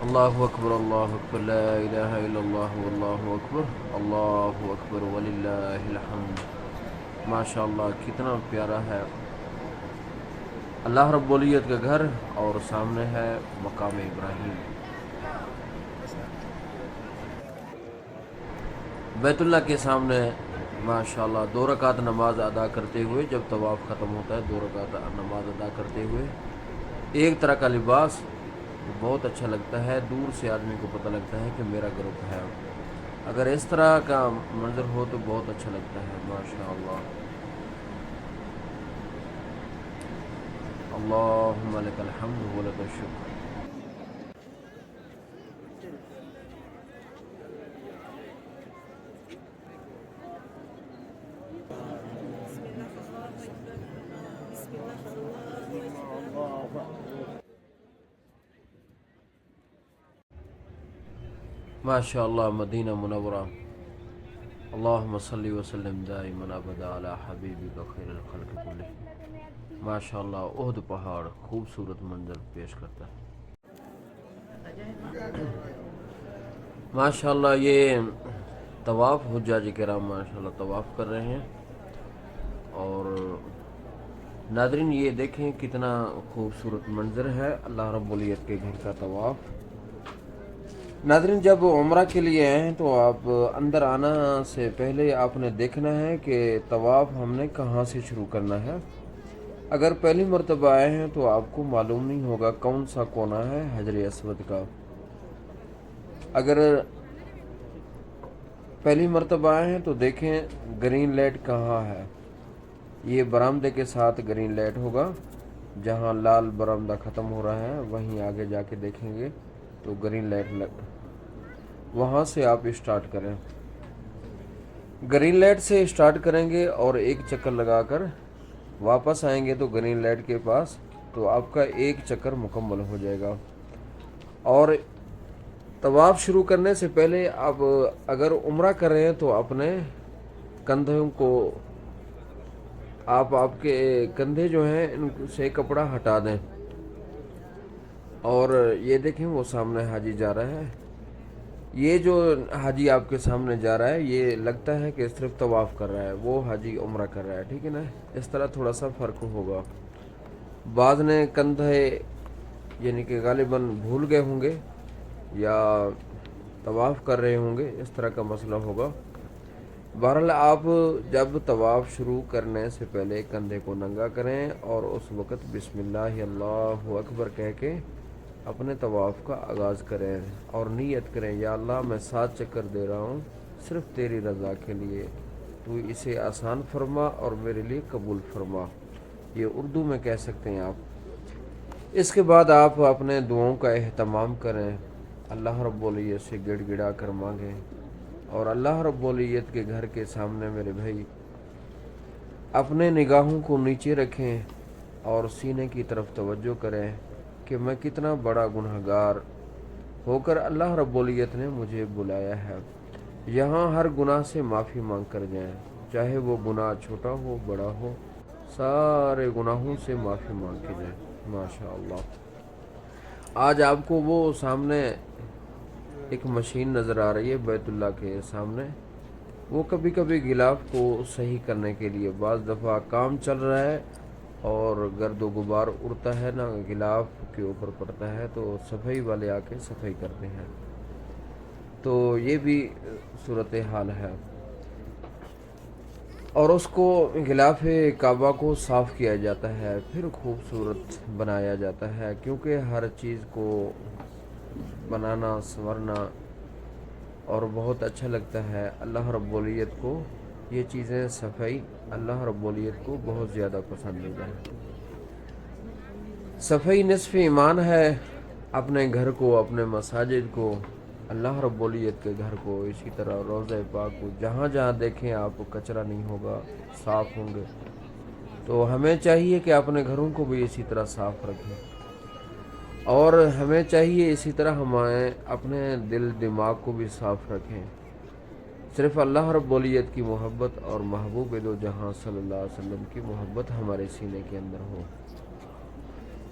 اللہ اکبر لا الہ الا اللہ اللہ اکبر وللہ الحمد۔ ماشاء اللہ کتنا پیارا ہے اللہ رب العزت کا گھر، اور سامنے ہے مقام ابراہیم، بیت اللہ کے سامنے۔ ماشاء اللہ 2 رکعت نماز ادا کرتے ہوئے، جب طواف ختم ہوتا ہے 2 رکعت نماز ادا کرتے ہوئے ایک طرح کا لباس بہت اچھا لگتا ہے، دور سے آدمی کو پتہ لگتا ہے کہ میرا گروپ ہے۔ اگر اس طرح کا منظر ہو تو بہت اچھا لگتا ہے۔ ماشاء اللہ، اللہم لک الحمد ولک الشکر۔ ماشاء اللہ مدینہ منورہ، اللہم صلی وسلم دائما ابدا علی حبیبک خیر الخلق کلہ۔ ماشاء اللہ احد پہاڑ خوبصورت منظر پیش کرتا ہے۔ ماشاء اللہ یہ طواف حجاج کرام ماشاء اللہ طواف کر رہے ہیں، اور ناظرین یہ دیکھیں کتنا خوبصورت منظر ہے اللہ رب العزت کے گھر کا طواف۔ ناظرین جب عمرہ کے لیے آئے ہیں تو آپ اندر آنا سے پہلے آپ نے دیکھنا ہے کہ طواف ہم نے کہاں سے شروع کرنا ہے۔ اگر پہلی مرتبہ آئے ہیں تو آپ کو معلوم نہیں ہوگا کون سا کونا ہے حجر اسود کا۔ اگر پہلی مرتبہ آئے ہیں تو دیکھیں گرین لائٹ کہاں ہے، یہ برآمدے کے ساتھ گرین لائٹ ہوگا، جہاں لال برآمدہ ختم ہو رہا ہے وہیں آگے جا کے دیکھیں گے تو گرین لائٹ، وہاں سے آپ اسٹارٹ کریں۔ گرین لائٹ سے اسٹارٹ کریں گے اور ایک چکر لگا کر واپس آئیں گے تو گرین لائٹ کے پاس، تو آپ کا ایک چکر مکمل ہو جائے گا۔ اور طواف شروع کرنے سے پہلے آپ اگر عمرہ کر رہے ہیں تو اپنے کندھوں کو آپ کے کندھے جو ہیں ان سے کپڑا ہٹا دیں، اور یہ دیکھیں وہ سامنے حاجی جا رہا ہے، یہ جو حاجی آپ کے سامنے جا رہا ہے یہ لگتا ہے کہ صرف طواف کر رہا ہے، وہ حاجی عمرہ کر رہا ہے، ٹھیک ہے نا۔ اس طرح تھوڑا سا فرق ہوگا، بعض نے کندھے یعنی کہ غالباً بھول گئے ہوں گے یا طواف کر رہے ہوں گے، اس طرح کا مسئلہ ہوگا۔ بہرحال آپ جب طواف شروع کرنے سے پہلے کندھے کو ننگا کریں اور اس وقت بسم اللہ اللہ اکبر کہہ کے اپنے طواف کا آغاز کریں، اور نیت کریں یا اللہ میں 7 چکر دے رہا ہوں صرف تیری رضا کے لیے، تو اسے آسان فرما اور میرے لیے قبول فرما، یہ اردو میں کہہ سکتے ہیں آپ۔ اس کے بعد آپ اپنے دعاؤں کا اہتمام کریں، اللہ رب العزت سے گڑ گڑا کر مانگیں، اور اللہ رب العزت کے گھر کے سامنے میرے بھائی اپنے نگاہوں کو نیچے رکھیں اور سینے کی طرف توجہ کریں کہ میں کتنا بڑا گنہگار ہو کر اللہ رب العزت نے مجھے بلایا ہے۔ یہاں ہر گناہ سے معافی مانگ کر جائیں، چاہے وہ گناہ چھوٹا ہو بڑا ہو، سارے گناہوں سے معافی مانگ کے جائیں۔ ماشاء اللہ آج آپ کو وہ سامنے ایک مشین نظر آ رہی ہے بیت اللہ کے سامنے، وہ کبھی کبھی غلاف کو صحیح کرنے کے لیے، بعض دفعہ کام چل رہا ہے اور گرد و غبار اڑتا ہے نا، غلاف کے اوپر پڑتا ہے تو صفائی والے آ کے صفائی کرتے ہیں، تو یہ بھی صورتحال ہے۔ اور اس کو غلاف کعبہ کو صاف کیا جاتا ہے، پھر خوبصورت بنایا جاتا ہے، کیونکہ ہر چیز کو بنانا سنورنا اور بہت اچھا لگتا ہے اللہ رب العزت کو، یہ چیزیں صفائی اللہ رب العزت کو بہت زیادہ پسند ہے۔ صفائی نصف ایمان ہے، اپنے گھر کو، اپنے مساجد کو، اللہ رب العزت کے گھر کو، اسی طرح روضہ پاک کو، جہاں جہاں دیکھیں آپ کچرا نہیں ہوگا، صاف ہوں گے، تو ہمیں چاہیے کہ اپنے گھروں کو بھی اسی طرح صاف رکھیں، اور ہمیں چاہیے اسی طرح ہمیں اپنے دل دماغ کو بھی صاف رکھیں، صرف اللہ رب العزت کی محبت اور محبوب دو جہاں صلی اللہ علیہ وسلم کی محبت ہمارے سینے کے اندر ہو۔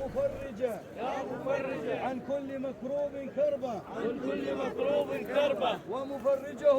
مفرجة عن كل مكروب كربة ومفرجه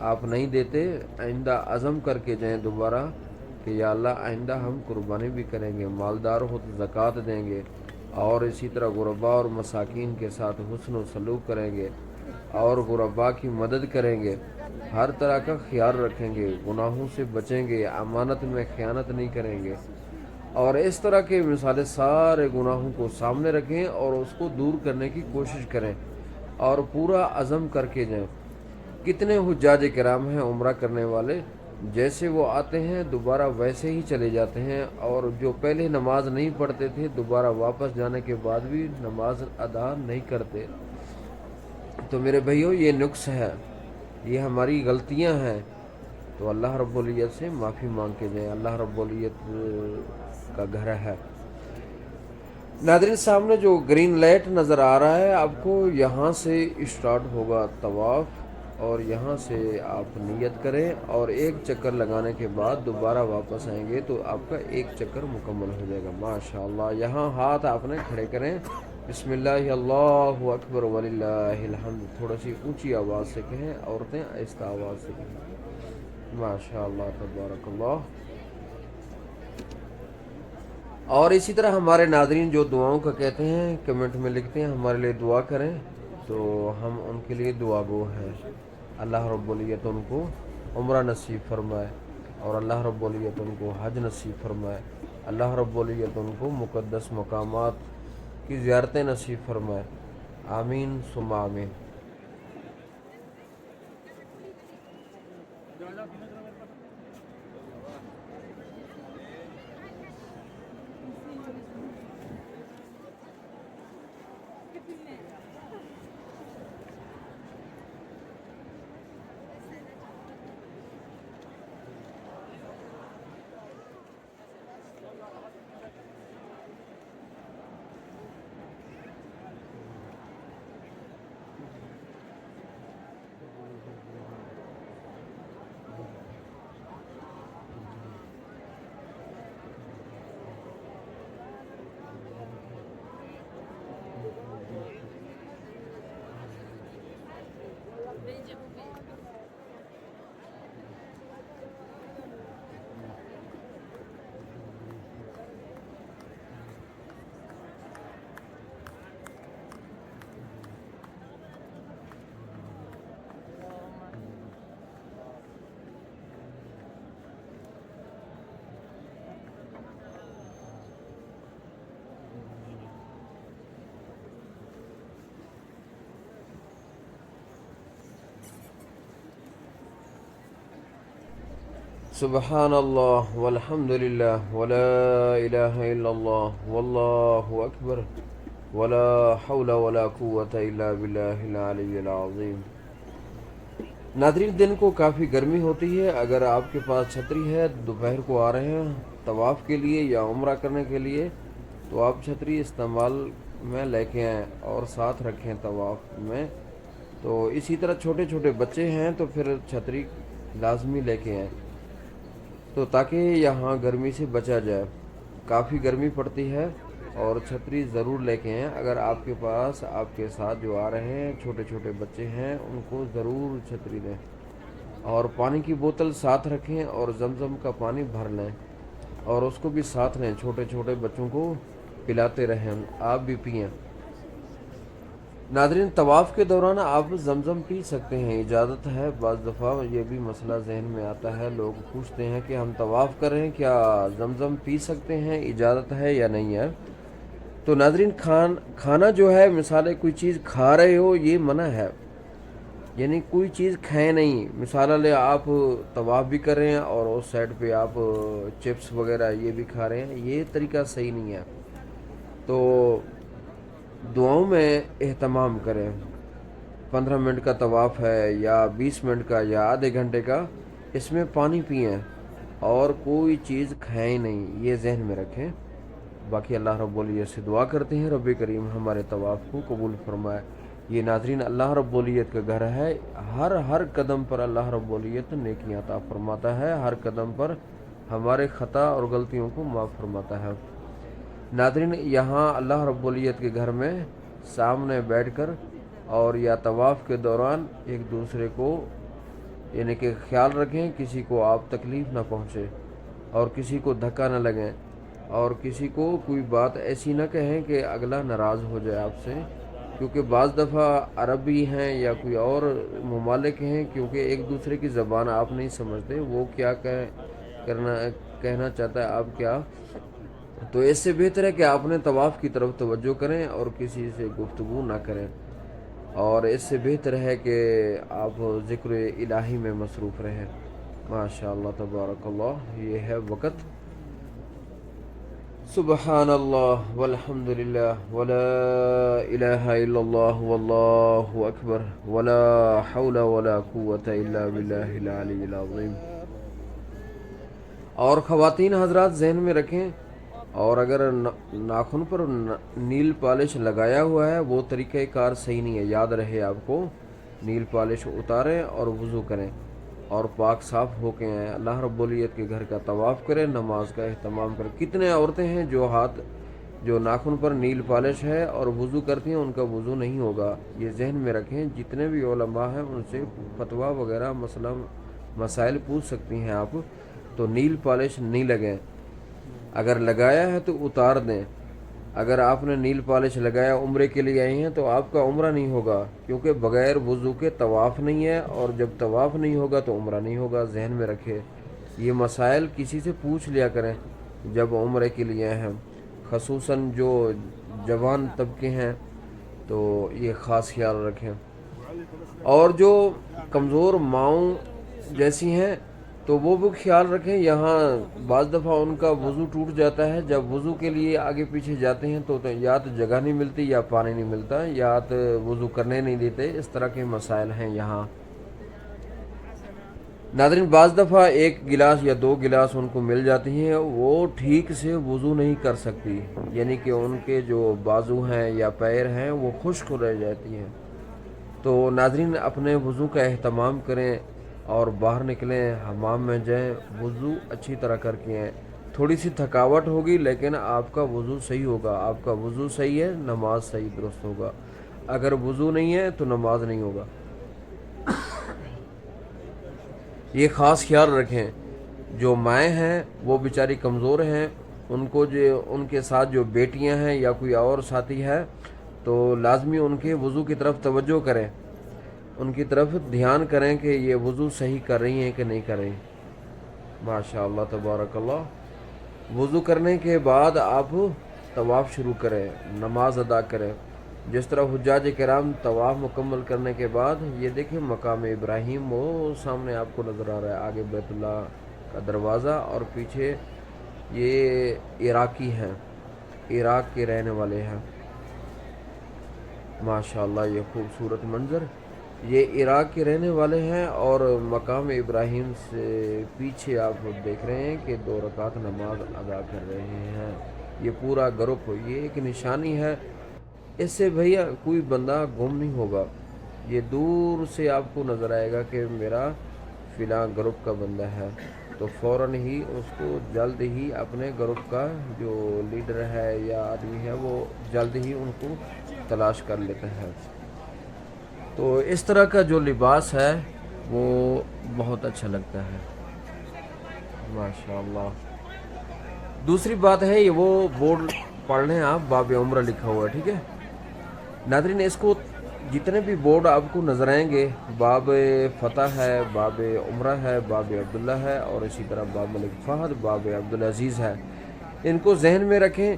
آپ نہیں دیتے آئندہ عزم کر کے جائیں دوبارہ کہ یا اللہ آئندہ ہم قربانی بھی کریں گے، مالدار ہو تو زکوٰۃ دیں گے، اور اسی طرح غربا اور مساکین کے ساتھ حسن و سلوک کریں گے، اور غربا کی مدد کریں گے، ہر طرح کا خیال رکھیں گے، گناہوں سے بچیں گے، امانت میں خیانت نہیں کریں گے، اور اس طرح کے مثالیں سارے گناہوں کو سامنے رکھیں اور اس کو دور کرنے کی کوشش کریں اور پورا عزم کر کے جائیں۔ کتنے حجاج کرام ہیں عمرہ کرنے والے، جیسے وہ آتے ہیں دوبارہ ویسے ہی چلے جاتے ہیں، اور جو پہلے نماز نہیں پڑھتے تھے دوبارہ واپس جانے کے بعد بھی نماز ادا نہیں کرتے۔ تو میرے بھائیو یہ نقص ہے، یہ ہماری غلطیاں ہیں، تو اللہ رب العزت سے معافی مانگ کے جائیں، اللہ رب العزت کا گھر ہے۔ ناظرین سامنے جو گرین لائٹ نظر آ رہا ہے آپ کو، یہاں سے اسٹارٹ ہوگا طواف، اور یہاں سے آپ نیت کریں اور ایک چکر لگانے کے بعد دوبارہ واپس آئیں گے تو آپ کا ایک چکر مکمل ہو جائے گا۔ ماشاءاللہ یہاں ہاتھ آپ نے کھڑے کریں، بسم اللہ اللہ اکبر وللہ الحمد، تھوڑا سی اونچی آواز سے کہیں، عورتیں آہستہ آواز سے کہیں۔ ماشاءاللہ تبارک اللہ۔ اور اسی طرح ہمارے ناظرین جو دعاؤں کا کہتے ہیں کمنٹ میں لکھتے ہیں ہمارے لیے دعا کریں، تو ہم ان کے لیے دعا گو ہیں۔ اللہ رب العزت ان کو عمرہ نصیب فرمائے، اور اللہ رب العزت ان کو حج نصیب فرمائے، اللہ رب العزت ان کو مقدس مقامات کی زیارتیں نصیب فرمائے، آمین ثم آمین۔ سبحان اللہ والحمد للہ ولا الہ الا اللہ واللہ اکبر ولا حول ولا قوة الا باللہ العلی العظیم۔ ناظرین دن کو کافی گرمی ہوتی ہے، اگر آپ کے پاس چھتری ہے، دوپہر کو آ رہے ہیں طواف کے لیے یا عمرہ کرنے کے لیے، تو آپ چھتری استعمال میں لے کے آئیں اور ساتھ رکھیں طواف میں۔ تو اسی طرح چھوٹے چھوٹے بچے ہیں تو پھر چھتری لازمی لے کے آئیں، تو تاکہ یہاں گرمی سے بچا جائے، کافی گرمی پڑتی ہے، اور چھتری ضرور لے کے آئیں۔ اگر آپ کے پاس آپ کے ساتھ جو آ رہے ہیں چھوٹے چھوٹے بچے ہیں ان کو ضرور چھتری دیں، اور پانی کی بوتل ساتھ رکھیں اور زمزم کا پانی بھر لیں اور اس کو بھی ساتھ لیں، چھوٹے چھوٹے بچوں کو پلاتے رہیں، آپ بھی پئیں۔ ناظرین طواف کے دوران آپ زمزم پی سکتے ہیں، اجازت ہے۔ بعض دفعہ یہ بھی مسئلہ ذہن میں آتا ہے، لوگ پوچھتے ہیں کہ ہم طواف کر رہے ہیں کیا زمزم پی سکتے ہیں، اجازت ہے یا نہیں ہے؟ تو ناظرین کھانا جو ہے، مثال کوئی چیز کھا رہے ہو یہ منع ہے، یعنی کوئی چیز کھائیں نہیں۔ مثال لے آپ طواف بھی کر رہے ہیں اور اس سائڈ پہ آپ چپس وغیرہ یہ بھی کھا رہے ہیں، یہ طریقہ صحیح نہیں ہے۔ تو دعاؤں میں اہتمام کریں، 15 منٹ کا طواف ہے یا 20 منٹ کا یا آدھے گھنٹے کا، اس میں پانی پئیں اور کوئی چیز کھائیں نہیں، یہ ذہن میں رکھیں۔ باقی اللہ رب العزت سے دعا کرتے ہیں رب کریم ہمارے طواف کو قبول فرمائے۔ یہ ناظرین اللہ رب العزت کا گھر ہے، ہر قدم پر اللہ رب العزت نیکیاں عطا فرماتا ہے، ہر قدم پر ہمارے خطا اور غلطیوں کو معاف فرماتا ہے۔ ناظرین یہاں اللہ رب العزت کے گھر میں سامنے بیٹھ کر اور یا طواف کے دوران ایک دوسرے کو یعنی کہ خیال رکھیں کسی کو آپ تکلیف نہ پہنچے اور کسی کو دھکا نہ لگیں اور کسی کو کوئی بات ایسی نہ کہیں کہ اگلا ناراض ہو جائے آپ سے، کیونکہ بعض دفعہ عربی ہیں یا کوئی اور ممالک ہیں، کیونکہ ایک دوسرے کی زبان آپ نہیں سمجھتے، وہ کیا کہنا چاہتا ہے آپ کیا، تو اس سے بہتر ہے کہ آپ نے طواف کی طرف توجہ کریں اور کسی سے گفتگو نہ کریں، اور اس سے بہتر ہے کہ آپ ذکر الہی میں مصروف رہیں۔ ماشاء اللہ تبارک اللہ، یہ ہے وقت۔ سبحان اللہ والحمد للہ ولا الہ الا اللہ واللہ اکبر ولا حول ولا قوة الا باللہ العلی العظیم۔ اور خواتین حضرات ذہن میں رکھیں، اور اگر ناخن پر نیل پالش لگایا ہوا ہے وہ طریقہ کار صحیح نہیں ہے، یاد رہے آپ کو، نیل پالش اتاریں اور وضو کریں اور پاک صاف ہو کے آئیں، اللہ رب العزت کے گھر کا طواف کریں، نماز کا اہتمام کریں۔ کتنے عورتیں ہیں جو ناخن پر نیل پالش ہے اور وضو کرتی ہیں، ان کا وضو نہیں ہوگا، یہ ذہن میں رکھیں۔ جتنے بھی علماء ہیں ان سے فتویٰ وغیرہ مسائل پوچھ سکتی ہیں آپ، تو نیل پالش نہیں لگیں، اگر لگایا ہے تو اتار دیں۔ اگر آپ نے نیل پالش لگایا عمرے کے لیے آئی ہیں تو آپ کا عمرہ نہیں ہوگا، کیونکہ بغیر وضو کے طواف نہیں ہے، اور جب طواف نہیں ہوگا تو عمرہ نہیں ہوگا، ذہن میں رکھے۔ یہ مسائل کسی سے پوچھ لیا کریں جب عمرے کے لیے آئے ہیں، خصوصاً جو جوان طبقے ہیں تو یہ خاص خیال رکھیں، اور جو کمزور ماؤں جیسی ہیں تو وہ بھی خیال رکھیں۔ یہاں بعض دفعہ ان کا وضو ٹوٹ جاتا ہے، جب وضو کے لیے آگے پیچھے جاتے ہیں تو یا تو جگہ نہیں ملتی یا پانی نہیں ملتا یا تو وضو کرنے نہیں دیتے، اس طرح کے مسائل ہیں یہاں۔ ناظرین بعض دفعہ ایک گلاس یا دو گلاس ان کو مل جاتی ہیں، وہ ٹھیک سے وضو نہیں کر سکتی، یعنی کہ ان کے جو بازو ہیں یا پیر ہیں وہ خشک رہ جاتی ہیں، تو ناظرین اپنے وضو کا اہتمام کریں اور باہر نکلیں، حمام میں جائیں، وضو اچھی طرح کر کے آئیں۔ تھوڑی سی تھکاوٹ ہوگی لیکن آپ کا وضو صحیح ہوگا، آپ کا وضو صحیح ہے، نماز صحیح درست ہوگا، اگر وضو نہیں ہے تو نماز نہیں ہوگا۔ یہ خاص خیال رکھیں، جو مائیں ہیں وہ بیچاری کمزور ہیں، ان کے ساتھ جو بیٹیاں ہیں یا کوئی اور ساتھی ہے تو لازمی ان کے وضو کی طرف توجہ کریں، ان کی طرف دھیان کریں کہ یہ وضو صحیح کر رہی ہیں کہ نہیں کر رہی۔ ماشاء اللہ تبارک اللہ۔ وضو کرنے کے بعد آپ طواف شروع کریں، نماز ادا کریں، جس طرح حجاج کرام طواف مکمل کرنے کے بعد یہ دیکھیں مقام ابراہیم وہ سامنے آپ کو نظر آ رہا ہے، آگے بیت اللہ کا دروازہ اور پیچھے یہ عراقی ہیں، عراق کے رہنے والے ہیں۔ ماشاءاللہ یہ خوبصورت منظر، یہ عراق کے رہنے والے ہیں، اور مقام ابراہیم سے پیچھے آپ دیکھ رہے ہیں کہ 2 رکعت نماز ادا کر رہے ہیں، یہ پورا گروپ، یہ ایک نشانی ہے، اس سے بھیا کوئی بندہ گم نہیں ہوگا، یہ دور سے آپ کو نظر آئے گا کہ میرا فلاں گروپ کا بندہ ہے، تو فوراً ہی اس کو جلد ہی اپنے گروپ کا جو لیڈر ہے یا آدمی ہے وہ جلد ہی ان کو تلاش کر لیتا ہے۔ تو اس طرح کا جو لباس ہے وہ بہت اچھا لگتا ہے، ماشاءاللہ۔ دوسری بات ہے، یہ وہ بورڈ پڑھ لیں آپ، باب عمرہ لکھا ہوا ہے، ٹھیک ہے ناظرین، اس کو جتنے بھی بورڈ آپ کو نظر آئیں گے، باب فتح ہے، باب عمرہ ہے، باب عبداللہ ہے، اور اسی طرح باب ملک فہد، باب عبدالعزیز ہے، ان کو ذہن میں رکھیں،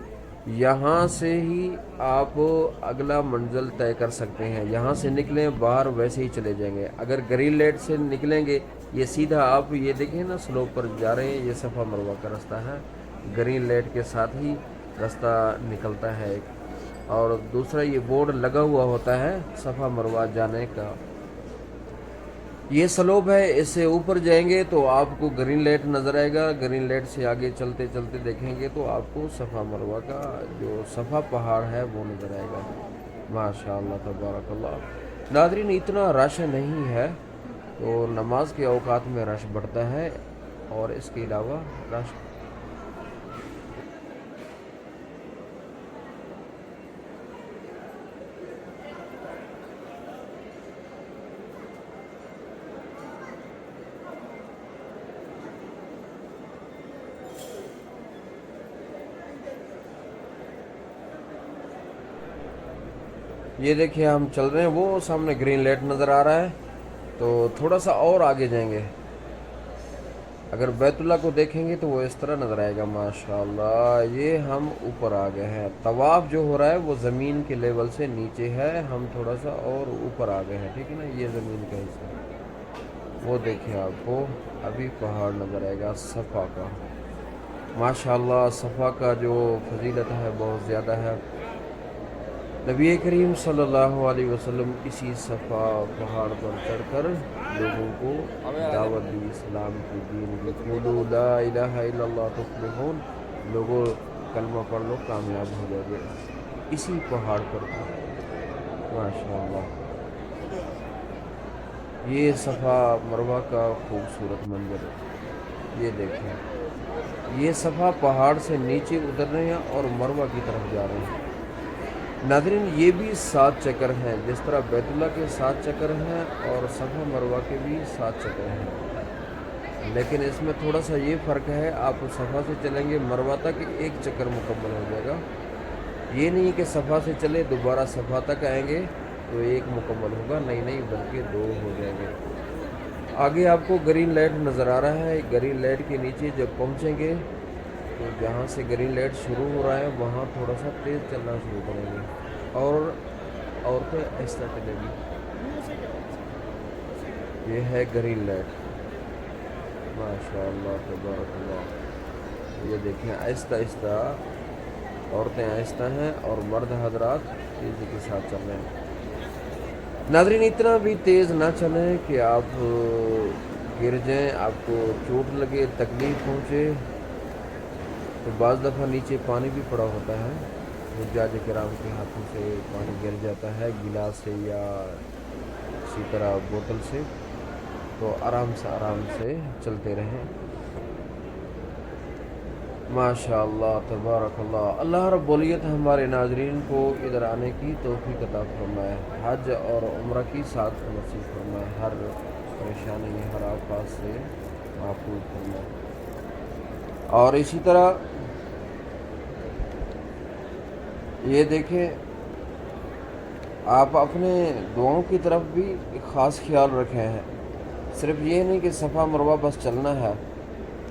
یہاں سے ہی آپ اگلا منزل طے کر سکتے ہیں، یہاں سے نکلیں باہر ویسے ہی چلے جائیں گے، اگر گرین لائٹ سے نکلیں گے یہ سیدھا آپ یہ دیکھیں نا سلوپ پر جا رہے ہیں، یہ صفا مروہ کا رستہ ہے، گرین لائٹ کے ساتھ ہی رستہ نکلتا ہے ایک، اور دوسرا یہ بورڈ لگا ہوا ہوتا ہے صفا مروہ جانے کا، یہ سلوپ ہے، اس سے اوپر جائیں گے تو آپ کو گرین لائٹ نظر آئے گا، گرین لائٹ سے آگے چلتے چلتے دیکھیں گے تو آپ کو صفا مروہ کا جو صفا پہاڑ ہے وہ نظر آئے گا۔ ماشاءاللہ تبارک اللہ۔ ناظرین اتنا رش نہیں ہے، تو نماز کے اوقات میں رش بڑھتا ہے، اور اس کے علاوہ رش یہ دیکھیے ہم چل رہے ہیں، وہ سامنے گرین لائٹ نظر آ رہا ہے، تو تھوڑا سا اور آگے جائیں گے، اگر بیت اللہ کو دیکھیں گے تو وہ اس طرح نظر آئے گا۔ ماشاءاللہ یہ ہم اوپر آ گئے ہیں، طواف جو ہو رہا ہے وہ زمین کے لیول سے نیچے ہے، ہم تھوڑا سا اور اوپر آ گئے ہیں، ٹھیک ہے نا، یہ زمین کا حصہ۔ وہ دیکھیں آپ کو ابھی پہاڑ نظر آئے گا صفا کا۔ ماشاءاللہ صفا کا جو فضیلت ہے بہت زیادہ ہے۔ نبی کریم صلی اللہ علیہ وسلم اسی صفا پہاڑ پر چڑھ کر لوگوں کو دعوت دی اسلام کی، دین کی، قولوا لا الہ الا اللہ تفلحون، لوگوں کلمہ پڑھ لو کامیاب ہو جاؤ گے، اسی پہاڑ پر تھا۔ ماشاءاللہ یہ صفا مروہ کا خوبصورت منظر ہے، یہ دیکھیں، یہ صفا پہاڑ سے نیچے اتر رہے ہیں اور مروہ کی طرف جا رہے ہیں۔ ناظرین یہ بھی 7 چکر ہیں، جس طرح بیت اللہ کے 7 چکر ہیں اور صفا مروہ کے بھی 7 چکر ہیں، لیکن اس میں تھوڑا سا یہ فرق ہے، آپ صفا سے چلیں گے مروہ تک ایک چکر مکمل ہو جائے گا، یہ نہیں کہ صفا سے چلے دوبارہ صفا تک آئیں گے تو ایک مکمل ہوگا، نہیں بلکہ 2 ہو جائیں گے۔ آگے آپ کو گرین لائٹ نظر آ رہا ہے، گرین لائٹ کے نیچے جب پہنچیں گے تو جہاں سے گرین لائٹ شروع ہو رہا ہے وہاں تھوڑا سا تیز چلنا شروع کریں گے، اور عورتیں آہستہ چلیں گی۔ یہ ہے گرین لائٹ، ماشاءاللہ تبارک اللہ، یہ دیکھیں آہستہ آہستہ، عورتیں آہستہ ہیں اور مرد حضرات تیزی کے ساتھ چل رہے ہیں۔ ناظرین اتنا بھی تیز نہ چلیں کہ آپ گر جائیں، آپ کو چوٹ لگے، تکلیف پہنچے، تو بعض دفعہ نیچے پانی بھی پڑا ہوتا ہے، حجاج کرام کے ہاتھوں سے پانی گر جاتا ہے گلاس سے یا اسی طرح بوتل سے، تو آرام سے چلتے رہیں۔ ماشاءاللہ تبارک اللہ، اللہ رب العزت ہمارے ناظرین کو ادھر آنے کی توفیق عطا فرمائے، حج اور عمرہ کی سعادت نصیب فرمائے، ہر پریشانی ہر آفات سے محفوظ فرمائے۔ اور اسی طرح یہ دیکھیں آپ اپنے دعاؤں کی طرف بھی ایک خاص خیال رکھے ہیں، صرف یہ نہیں کہ صفا مروہ بس چلنا ہے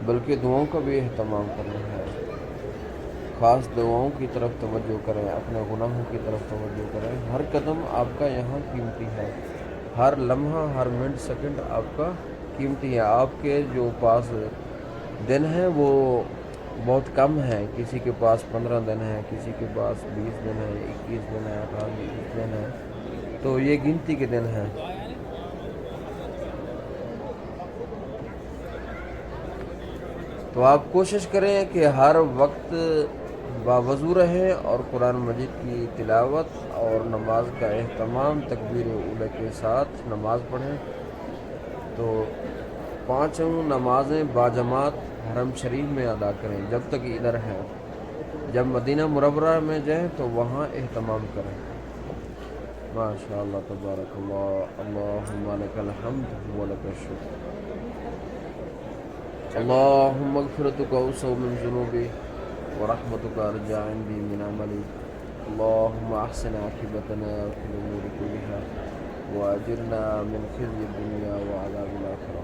بلکہ دعاؤں کا بھی اہتمام کرنا ہے، خاص دعاؤں کی طرف توجہ کریں، اپنے گناہوں کی طرف توجہ کریں، ہر قدم آپ کا یہاں قیمتی ہے، ہر لمحہ ہر منٹ سیکنڈ آپ کا قیمتی ہے، آپ کے جو پاس دن ہیں وہ بہت کم ہیں، کسی کے پاس 15 دن ہیں، کسی کے پاس 20 دن ہیں، 21 دن ہیں، 18 دن ہیں، تو یہ گنتی کے دن ہیں۔ تو آپ کوشش کریں کہ ہر وقت باوضو رہیں اور قرآن مجید کی تلاوت اور نماز کا اہتمام تکبیر اولی کے ساتھ نماز پڑھیں، تو 5 نمازیں باجماعت حرم شریف میں ادا کریں جب تک ادھر ہیں، جب مدینہ منورہ میں جائیں تو وہاں اہتمام کریں۔ ماشاءاللہ تبارک اللہ، اللہم لک الحمد ولک الشکر، اللہم مغفرتک اوسع من ذنوبی ورحمتک ارجع عندی من عملی، اللہم احسن عاقبتنا فی الامور کلها واجرنا من خزي الدنيا وعذاب الآخرة۔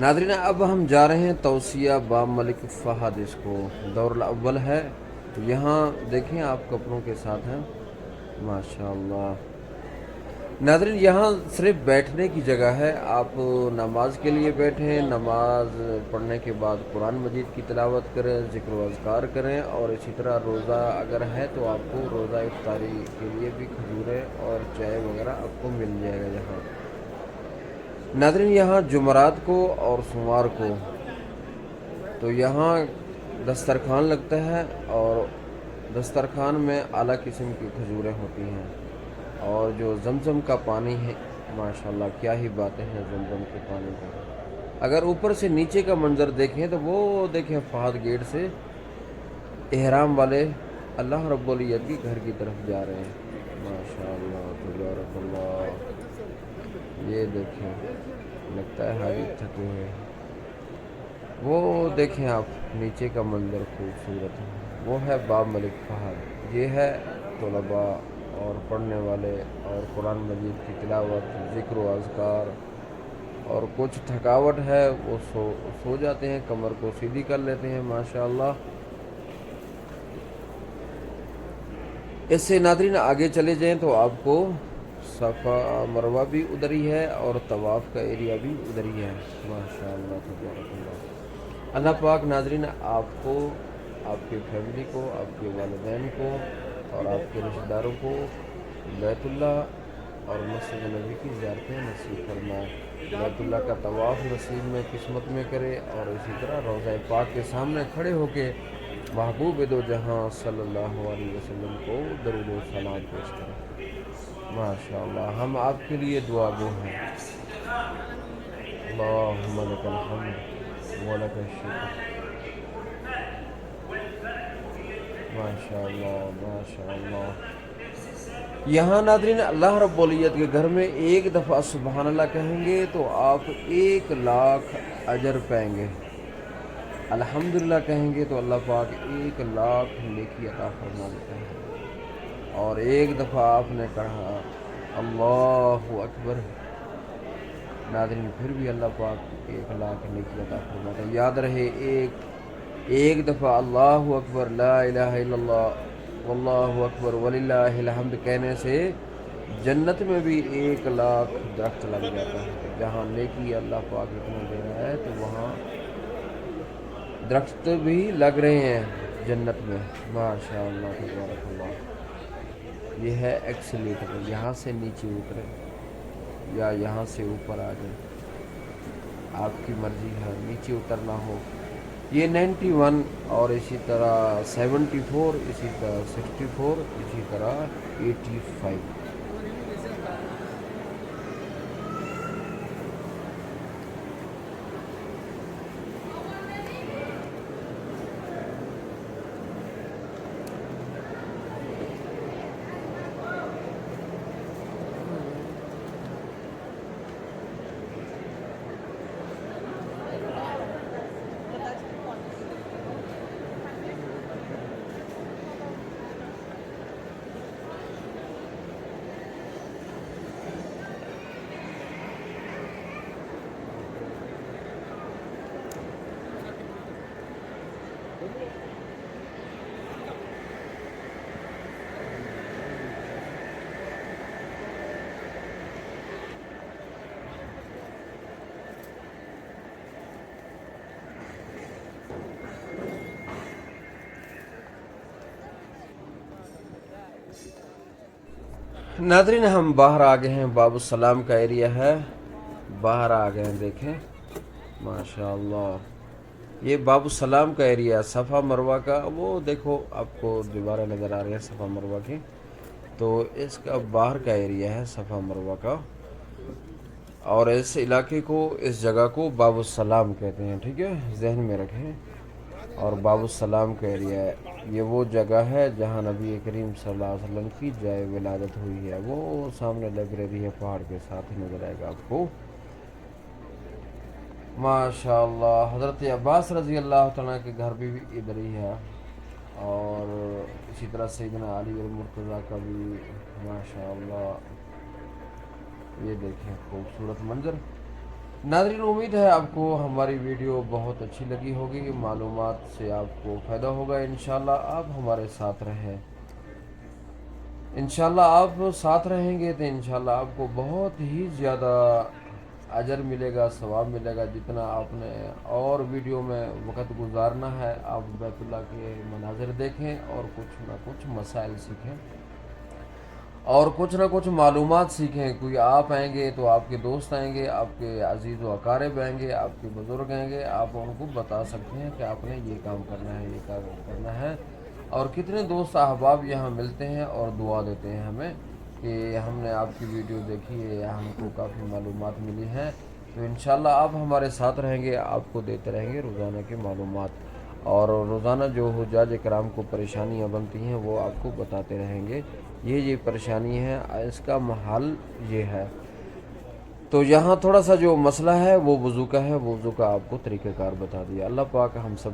ناظرین اب ہم جا رہے ہیں توسیہ باب ملک فہد، اس کو دور الاول ہے. تو یہاں دیکھیں آپ کپڑوں کے ساتھ ہیں ماشاءاللہ. ناظرین یہاں صرف بیٹھنے کی جگہ ہے، آپ نماز کے لیے بیٹھیں، نماز پڑھنے کے بعد قرآن مجید کی تلاوت کریں، ذکر و اذکار کریں، اور اسی طرح روزہ اگر ہے تو آپ کو روزہ افطاری کے لیے بھی کھجوریں اور چائے وغیرہ آپ کو مل جائے گا یہاں. ناظرین یہاں جمعرات کو اور سوموار کو تو یہاں دسترخوان لگتا ہے، اور دسترخوان میں اعلیٰ قسم کی کھجوریں ہوتی ہیں، اور جو زمزم کا پانی ہے ماشاءاللہ کیا ہی باتیں ہیں زمزم کے پانی کا. اگر اوپر سے نیچے کا منظر دیکھیں تو وہ دیکھیں فہد گیٹ سے احرام والے اللہ رب العزت کی گھر کی طرف جا رہے ہیں ماشاءاللہ تبارک اللہ. یہ دیکھیں لگتا ہے حاجی تھکے ہوئے. وہ دیکھیں آپ نیچے کا منظر خوبصورت ہے، وہ ہے باب ملک فہد. یہ ہے طلباء اور پڑھنے والے اور قرآن مجید کی تلاوت، ذکر و اذکار، اور کچھ تھکاوٹ ہے وہ سو جاتے ہیں، کمر کو سیدھی کر لیتے ہیں ماشاءاللہ. اس سے ناظرین آگے چلے جائیں تو آپ کو صفا مروہ بھی ادھر ہی ہے اور طواف کا ایریا بھی ادھر ہی ہے ماشاءاللہ تبارک اللہ. اللہ پاک ناظرین آپ کو، آپ کی فیملی کو، آپ کے والدین کو اور آپ کے رشتہ داروں کو بیت اللہ اور مسجد نبی کی زیارتیں نصیب فرمائے. بیت اللہ کا طواف نصیب میں قسمت میں کرے، اور اسی طرح روضہ پاک کے سامنے کھڑے ہو کے محبوب دو جہاں صلی اللہ علیہ وسلم کو درود و سلام پیش کریں ماشاءاللہ. ہم آپ کے لیے دعا گو ہیں. اللہم لک الحمد ولک الشکر ماشاءاللہ ماشاءاللہ. یہاں ناظرین اللہ رب العزت کے گھر میں ایک دفعہ سبحان اللہ کہیں گے تو آپ 1,00,000 اجر پائیں گے. الحمدللہ کہیں گے تو اللہ پاک 1,00,000 نیکی عطا فرما دیتا ہے. اور ایک دفعہ آپ نے کہا اللہ اکبر ناظرین پھر بھی اللہ پاک 1,00,000 نیکی عطا فرماتا ہے. یاد رہے ایک دفعہ اللہ اکبر لا الہ الا اللہ واللہ اکبر وللہ الحمد کہنے سے جنت میں بھی 1,00,000 درخت لگ جاتا ہے. جہاں نیکی اللہ پاک اتنا دے رہا ہے تو وہاں درخت بھی لگ رہے ہیں جنت میں ماشاءاللہ تبارک اللہ. یہ ہے ایکسیلیٹر، یہاں سے نیچے اترے یا یہاں سے اوپر آ جائے، آپ کی مرضی ہے. نیچے اترنا ہو یہ 91 اور اسی طرح 74، اسی طرح 64، اسی طرح 85۔ ناظرین ہم باہر آ گئے ہیں، باب السلام کا ایریا ہے، باہر آ گئے ہیں، دیکھیں ماشاءاللہ یہ باب السلام کا ایریا، صفا مروہ کا، وہ دیکھو آپ کو دیواریں نظر آ رہی ہیں صفا مروہ کی، تو اس کا باہر کا ایریا ہے صفا مروہ کا، اور اس علاقے کو، اس جگہ کو باب السلام کہتے ہیں، ٹھیک ہے، ذہن میں رکھیں۔ اور باب السلام کا ایریا ہے، یہ وہ جگہ ہے جہاں نبی کریم صلی اللہ علیہ وسلم کی جائے ولادت ہوئی ہے، وہ سامنے لائبریری ہے پہاڑ کے ساتھ ہی نظر آئے گا آپ کو ماشاءاللہ۔ حضرت عباس رضی اللہ تعالیٰ کے گھر بھی ادھر ہی ہے، اور اسی طرح سیدنا علی المرتضیٰ کا بھی ماشاءاللہ۔ یہ دیکھیں خوبصورت منظر۔ ناظرین امید ہے آپ کو ہماری ویڈیو بہت اچھی لگی ہوگی، معلومات سے آپ کو فائدہ ہوگا، انشاءاللہ آپ ہمارے ساتھ رہیں، انشاءاللہ آپ ساتھ رہیں گے تو انشاءاللہ آپ کو بہت ہی زیادہ اجر ملے گا، ثواب ملے گا، جتنا آپ نے اور ویڈیو میں وقت گزارنا ہے، آپ بیت اللہ کے مناظر دیکھیں اور کچھ نہ کچھ مسائل سیکھیں اور کچھ نہ کچھ معلومات سیکھیں۔ کوئی آپ آئیں گے تو آپ کے دوست آئیں گے، آپ کے عزیز و اقارب آئیں گے، آپ کے بزرگ آئیں گے، آپ ان کو بتا سکتے ہیں کہ آپ نے یہ کام کرنا ہے، یہ کام کرنا ہے۔ اور کتنے دوست احباب یہاں ملتے ہیں اور دعا دیتے ہیں ہمیں کہ ہم نے آپ کی ویڈیو دیکھی ہے، ہم کو کافی معلومات ملی ہیں، تو انشاءاللہ آپ ہمارے ساتھ رہیں گے، آپ کو دیتے رہیں گے روزانہ کی معلومات، اور روزانہ جو حجاج کرام کو پریشانیاں بنتی ہیں وہ آپ کو بتاتے رہیں گے، یہ پریشانی ہے، اس کا حل یہ ہے۔ تو یہاں تھوڑا سا جو مسئلہ ہے وہ وضو کا ہے، وضو کا آپ کو طریقہ کار بتا دیا۔ اللہ پاک ہم سب